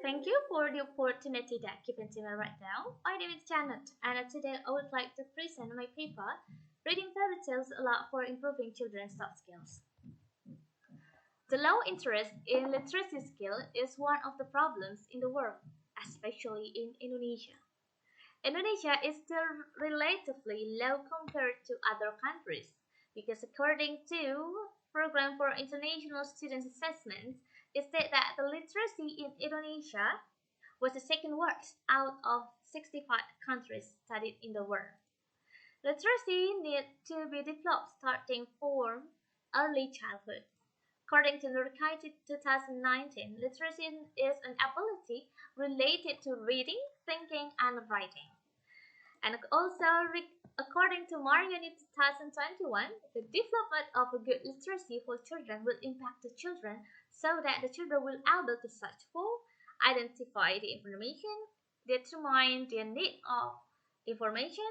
Thank you for the opportunity that given to me right now. My name is Janet, and today I would like to present my paper, Reading Fairy Tales Aloud for Improving Children's Soft Skills. The low interest in literacy skill is one of the problems in the world, especially in Indonesia. Indonesia is still relatively low compared to other countries because according to Program for International Students Assessment, it states that the literacy in Indonesia was the second worst out of 65 countries studied in the world. Literacy needs to be developed starting from early childhood. According to Nurkaiti 2019, literacy is an ability related to reading, thinking, and writing. And also, according to Mariani 2021, the development of a good literacy for children will impact the children so that the children will be able to search for, identify the information, determine the need of information,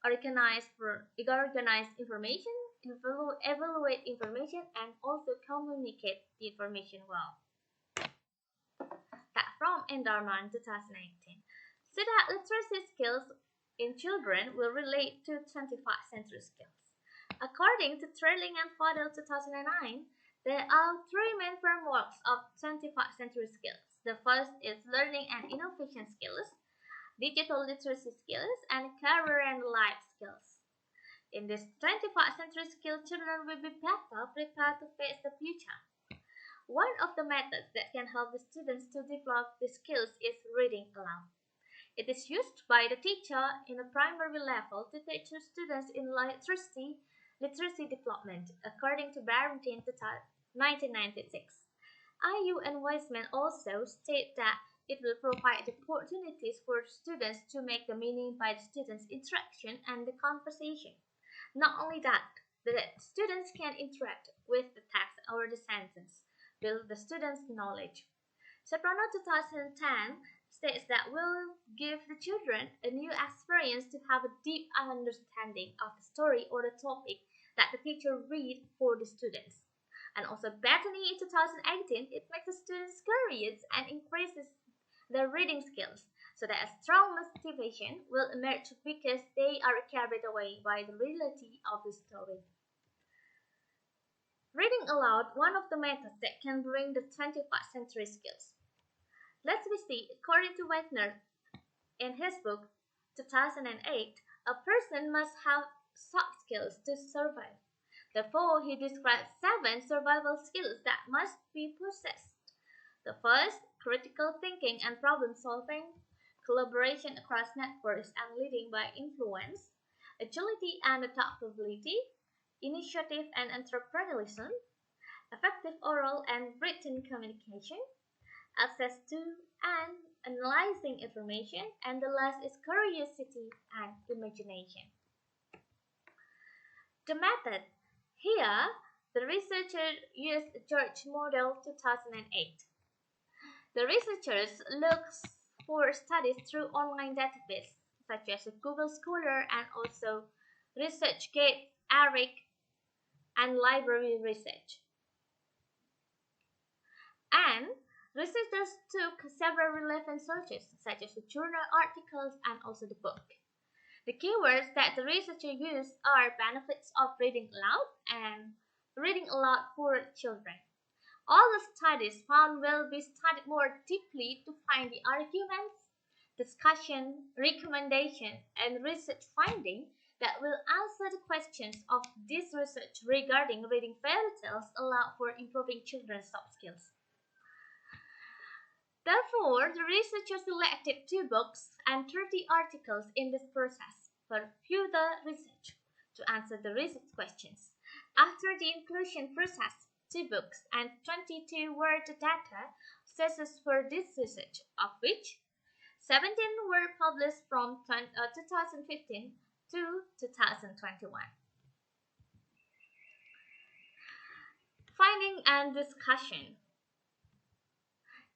organize information, evaluate information, and also communicate the information well. That from Endarman 2018. So that literacy skills in children will relate to 21st century skills. According to Trilling and Fadel 2009, there are three main frameworks of 21st century skills. The first is learning and innovation skills, digital literacy skills, and career and life skills. In this 21st century skill, children will be better prepared to face the future. One of the methods that can help the students to develop the skills is reading aloud. It is used by the teacher in a primary level to teach the students in literacy development, according to Barrington 1996. IU and Wiseman also state that it will provide opportunities for students to make the meaning by the students' interaction and the conversation. Not only that, the students can interact with the text or the sentence, build the students' knowledge. Soprano 2010 states that will give the children a new experience to have a deep understanding of the story or the topic that the teacher read for the students. And also Bethany in 2018, it makes the students curious and increases their reading skills so that a strong motivation will emerge because they are carried away by the reality of the story. Reading aloud, one of the methods that can bring the 21st century skills. Let's see, according to Wagner, in his book 2008, a person must have soft skills to survive. Therefore, he describes 7 survival skills that must be possessed. The first, critical thinking and problem solving, collaboration across networks and leading by influence, agility and adaptability, initiative and entrepreneurialism, effective oral and written communication, access to and analyzing information, and the last is curiosity and imagination. The method. Here, the researcher used George Model 2008. The researchers looked for studies through online databases such as Google Scholar and also ResearchGate, ERIC, and Library Research. And researchers took several relevant searches, such as the journal articles and also the book. The keywords that the researcher used are benefits of reading aloud and reading aloud for children. All the studies found will be studied more deeply to find the arguments, discussion, recommendation, and research finding that will answer the questions of this research regarding reading fairy tales aloud for improving children's soft skills. Therefore, the researchers selected 2 books and 30 articles in this process for further research to answer the research questions. After the inclusion process, 2 books and 22 were the data sources for this research, of which 17 were published from 2015 to 2021. Finding and discussion.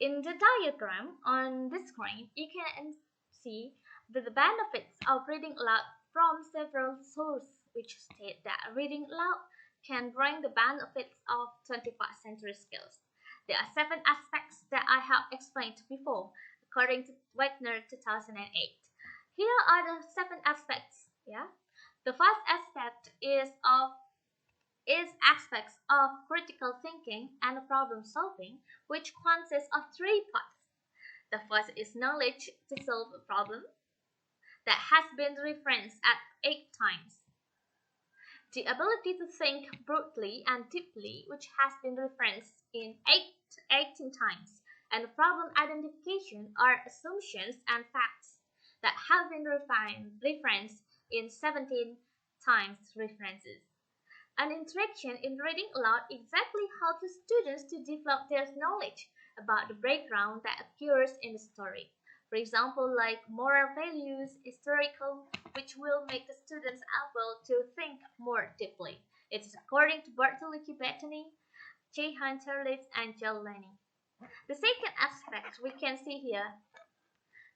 In the diagram on the screen, you can see the benefits of reading aloud from several sources, which state that reading aloud can bring the benefits of 21st century skills. There are 7 aspects that I have explained before, according to Wagner 2008. Here are the 7 aspects. Yeah, the first aspect is aspects of critical thinking and problem solving, which consists of 3 parts. The first is knowledge to solve a problem that has been referenced at 8 times. The ability to think broadly and deeply, which has been referenced in 18 times. And problem identification are assumptions and facts that have been referenced in 17 times references. An interaction in reading aloud exactly helps the students to develop their knowledge about the background that occurs in the story. For example, like moral values, historical, which will make the students able to think more deeply. It is according to Bartolomeo Bettany, J. Hunter Leeds, and Joel Lenny. The second aspect we can see here,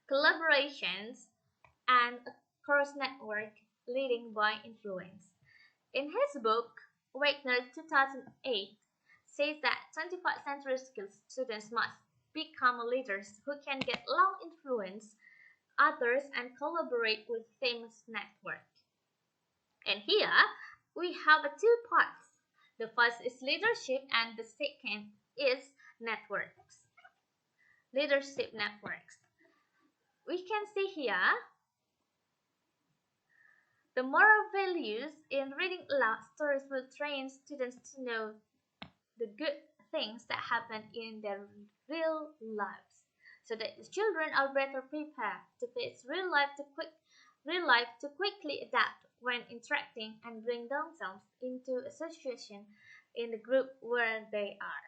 collaborations and a cross network leading by influence. In his book, Wagner 2008 says that 21st century skills students must become leaders who can get long influence others and collaborate with famous network. And here we have 2 parts. The first is leadership and the second is networks. Leadership networks. We can see here the moral values in reading aloud stories will train students to know the good things that happen in their real lives, so that the children are better prepared to face real life to quickly adapt when interacting and bring themselves into a situation in the group where they are.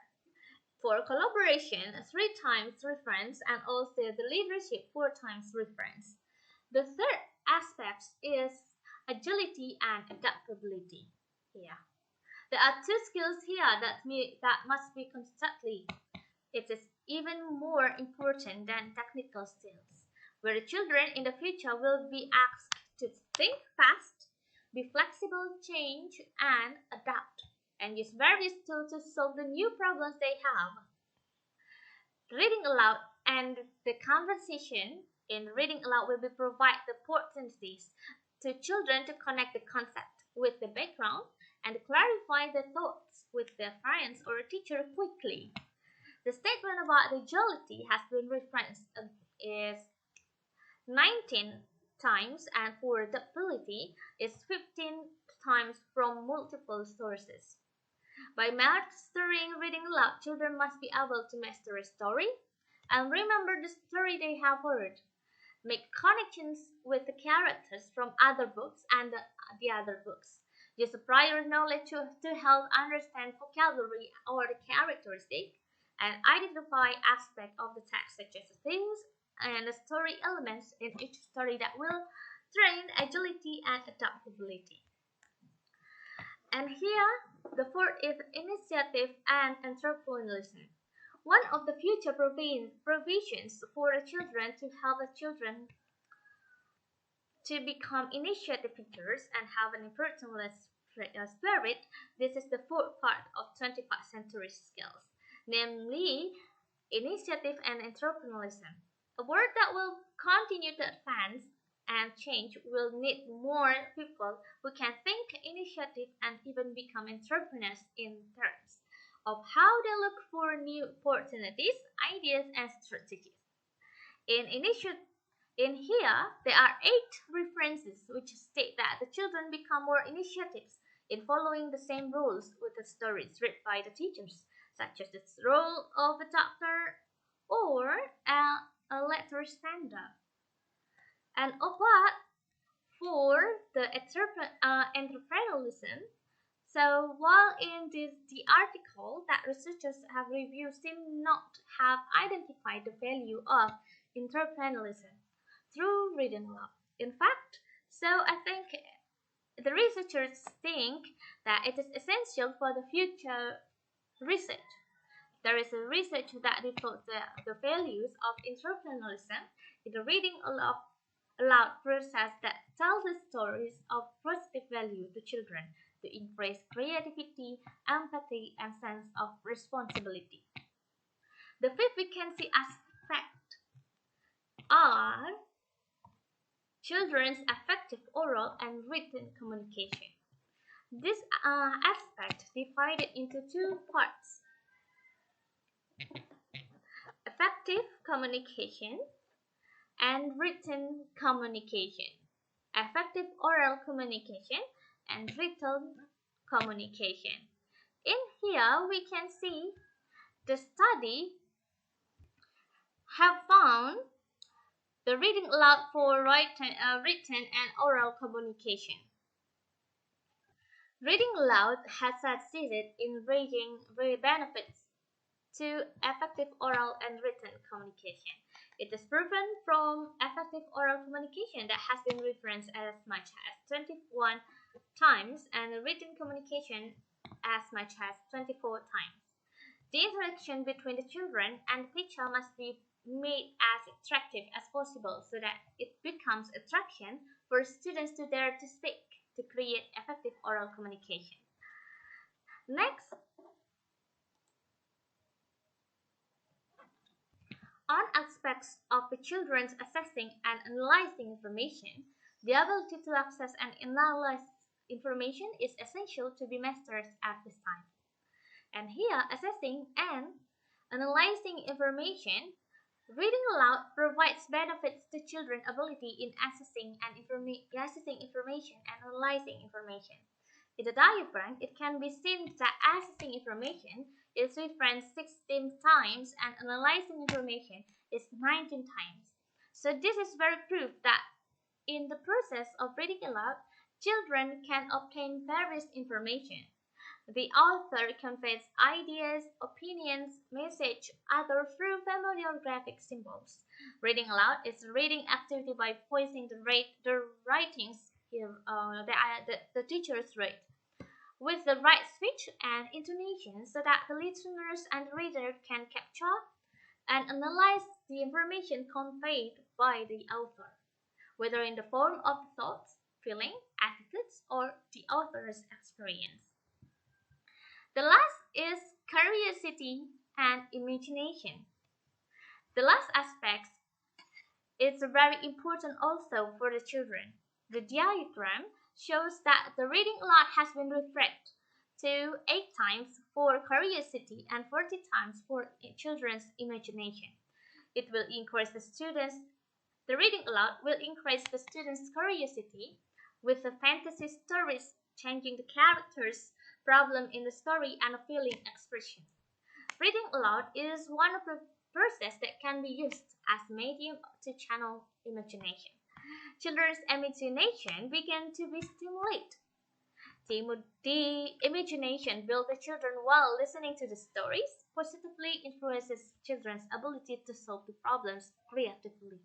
For collaboration, 3 times reference, and also the leadership 4 times reference. The third aspect is agility and adaptability. Yeah. There are 2 skills here that must be constantly. It is even more important than technical skills, where the children in the future will be asked to think fast, be flexible, change, and adapt, and use various tools to solve the new problems they have. Reading aloud and the conversation in reading aloud will be provide the opportunities to children to connect the concept with the background and clarify their thoughts with their parents or teacher quickly. The statement about agility has been referenced is 19 times, and for adaptability is 15 times from multiple sources. By mastering reading aloud, children must be able to master a story and remember the story they have heard, make connections with the characters from other books and the other books. Use prior knowledge to help understand vocabulary or the characteristic, and identify aspects of the text such as the themes and the story elements in each story that will train agility and adaptability. And here, the fourth is initiative and entrepreneurialism. One of the future provisions for the children to help the children to become initiative takers and have an impersonalist spirit, this is the 4th part of 21st century skills, namely initiative and entrepreneurialism. A word that will continue to advance and change will need more people who can think initiative and even become entrepreneurs in terms of how they look for new opportunities, ideas, and strategies. In initiative in here, there are 8 references which state that the children become more initiatives in following the same rules with the stories read by the teachers, such as the role of a doctor or a letter stand-up. And what for the entrepreneurialism, so while in the article that researchers have reviewed seem not have identified the value of entrepreneurialism through reading aloud. In fact, so I think the researchers think that it is essential for the future research. There is a research that devotes the values of entrepreneurialism in the reading aloud process that tells the stories of positive value to children to increase creativity, empathy, and sense of responsibility. The fifth vacancy aspect are children's effective oral and written communication. This aspect divided into two parts: effective communication and written communication. Effective oral communication and written communication. In here, we can see the study have found the reading aloud for written and oral communication. Reading aloud has succeeded in bringing benefits to effective oral and written communication. It is proven from effective oral communication that has been referenced as much as 21 times and written communication as much as 24 times. The interaction between the children and the teacher must be made as attractive as possible so that it becomes attraction for students to dare to speak to create effective oral communication. Next, on aspects of the children's assessing and analyzing information, the ability to access and analyze information is essential to be mastered at this time. And here, assessing and analyzing information, reading aloud provides benefits to children's ability in accessing information and analyzing information. In the diagram, it can be seen that accessing information is referenced 16 times and analyzing information is 19 times. So this is very proof that in the process of reading aloud, children can obtain various information. The author conveys ideas, opinions, message, other through familiar graphic symbols. Reading aloud is a reading activity by voicing the writings the teachers read with the right speech and intonation so that the listeners and the reader can capture and analyze the information conveyed by the author, whether in the form of thoughts, feelings, attitudes, or the author's experience. The last is curiosity and imagination. The last aspect is very important also for the children. The diagram shows that the reading aloud has been refreshed to 8 times for curiosity and 40 times for children's imagination. It will increase the reading aloud will increase the students' curiosity with the fantasy stories changing the characters, problem in the story, and a feeling expression. Reading aloud is one of the processes that can be used as a medium to channel imagination. Children's imagination begin to be stimulated. The imagination built by children while listening to the stories positively influences children's ability to solve the problems creatively.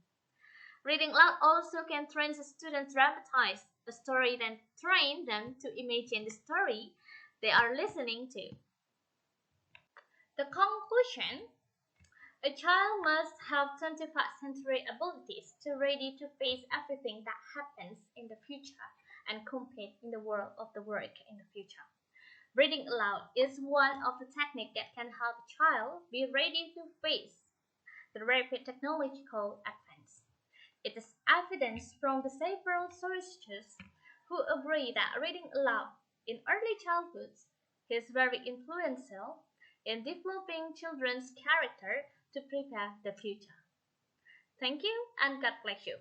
Reading aloud also can train the students to dramatize the story, then train them to imagine the story they are listening to. The conclusion: a child must have 21st century abilities to ready to face everything that happens in the future and compete in the world of the work in the future. Reading aloud is one of the techniques that can help a child be ready to face the rapid technological advance. It is evidence from the several sources who agree that reading aloud in early childhood is very influential in developing children's character to prepare the future. Thank you and God bless you.